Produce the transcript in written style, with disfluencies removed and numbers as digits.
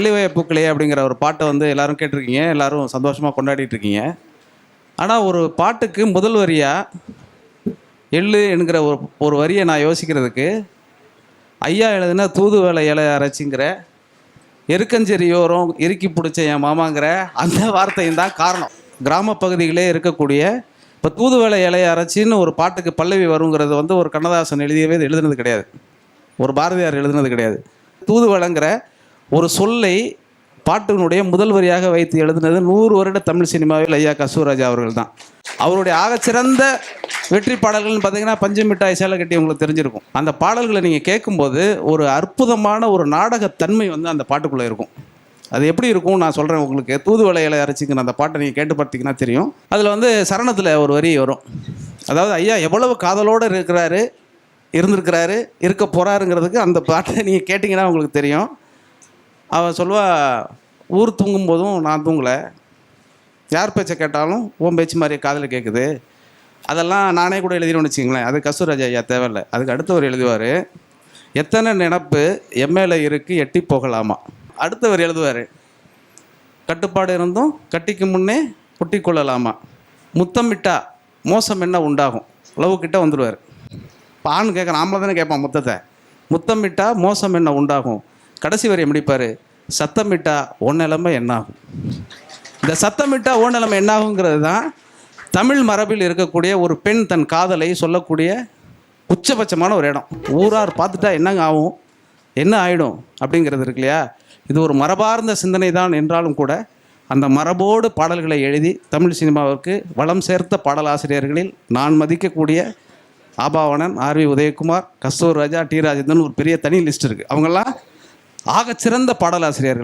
வெள்ளிவய பூக்களே அப்படிங்கிற ஒரு பாட்டை வந்து எல்லாரும் கேட்டிருக்கீங்க, எல்லாரும் சந்தோஷமாக கொண்டாடிட்டு இருக்கீங்க. ஆனால் ஒரு பாட்டுக்கு முதல் வரியாக எள்ளு என்கிற ஒரு வரியை நான் யோசிக்கிறதுக்கு ஐயா எழுதுனா தூது வேலை இலை அரைச்சிங்கிற எருக்கஞ்செரியோரம் இறுக்கி பிடிச்ச என் மாமாங்கிற அந்த வார்த்தையும் தான் காரணம். கிராம பகுதிகளே இருக்கக்கூடிய இப்போ தூது வேலை இலையை அரைச்சின்னு ஒரு பாட்டுக்கு பல்லவி வருங்கிறது வந்து ஒரு கண்ணதாசன் எழுதுனது கிடையாது, ஒரு பாரதியார் எழுதுனது கிடையாது. தூதுவளைங்கிற ஒரு சொல்லை பாட்டினுடைய முதல் வரியாக வைத்து எழுதினது 100 வருட தமிழ் சினிமாவில் ஐயா கஸ்தூராஜா அவர்கள் தான். அவருடைய ஆகச்சிறந்த வெற்றி பாடல்கள்னு பார்த்தீங்கன்னா பஞ்சு மிட்டாய் சேலை கட்டி உங்களுக்கு தெரிஞ்சிருக்கும். அந்த பாடல்களை நீங்கள் கேட்கும்போது ஒரு அற்புதமான ஒரு நாடகத்தன்மை வந்து அந்த பாட்டுக்குள்ளே இருக்கும். அது எப்படி இருக்கும் நான் சொல்கிறேன் உங்களுக்கு. தூதுவளை இலை அரைச்சிக்கிற அந்த பாட்டை நீங்கள் கேட்டு பார்த்தீங்கன்னா தெரியும். அதில் வந்து சரணத்தில் ஒரு வரி வரும். அதாவது ஐயா எவ்வளவு காதலோடு இருந்திருக்கிறாரு இருக்க போகிறாருங்கிறதுக்கு அந்த பாட்டை நீங்கள் கேட்டிங்கன்னா உங்களுக்கு தெரியும். அவன் சொல்லுவா, ஊர் தூங்கும் போதும் நான் தூங்கலை, யார் பேச்சை கேட்டாலும் ஓம் பேச்சு மாதிரி காதில் கேட்குது. அதெல்லாம் நானே கூட எழுதிடுவேன்னு வச்சுங்களேன். அது கஸ்தூராஜா ஐயா தேவையில்லை. அதுக்கு அடுத்தவர் எழுதுவார், எத்தனை நினப்பு எம்எல்ஏ இருக்குது எட்டி போகலாமா. அடுத்தவர் எழுதுவார், கட்டுப்பாடு இருந்தும் கட்டிக்கு முன்னே ஒட்டி கொள்ளலாமா. முத்தமிட்டா மோசம் என்ன உண்டாகும், லவ் கிட்ட வந்துடுவார். இப்போ ஆண் கேட்குறான், ஆம்பளை தானே கேட்பான் முத்தத்தை. முத்தமிட்டா மோசம் என்ன உண்டாகும். கடைசி வரையை முடிப்பார், சத்தமிட்டா ஒன் நிலைமை என்னாகும். இந்த சத்தமிட்டா ஓ நிலைமை என்னாகுங்கிறது தான் தமிழ் மரபில் இருக்கக்கூடிய ஒரு பெண் தன் காதலை சொல்லக்கூடிய உச்சபட்சமான ஒரு இடம். ஊரார் பார்த்துட்டா என்னங்க ஆகும், என்ன ஆகிடும் அப்படிங்கிறது இருக்கு இல்லையா. இது ஒரு மரபார்ந்த சிந்தனை தான் என்றாலும் கூட அந்த மரபோடு பாடல்களை எழுதி தமிழ் சினிமாவிற்கு வளம் சேர்த்த பாடலாசிரியர்களில் நான் மதிக்கக்கூடிய ஆபாவணன், ஆர்வி உதயகுமார், கஸ்தூர்ராஜா, டி ராஜேந்திரன் ஒரு பெரிய தனி லிஸ்ட் இருக்குது. அவங்கெல்லாம் ஆகச்சிறந்த பாடலாசிரியர்கள்.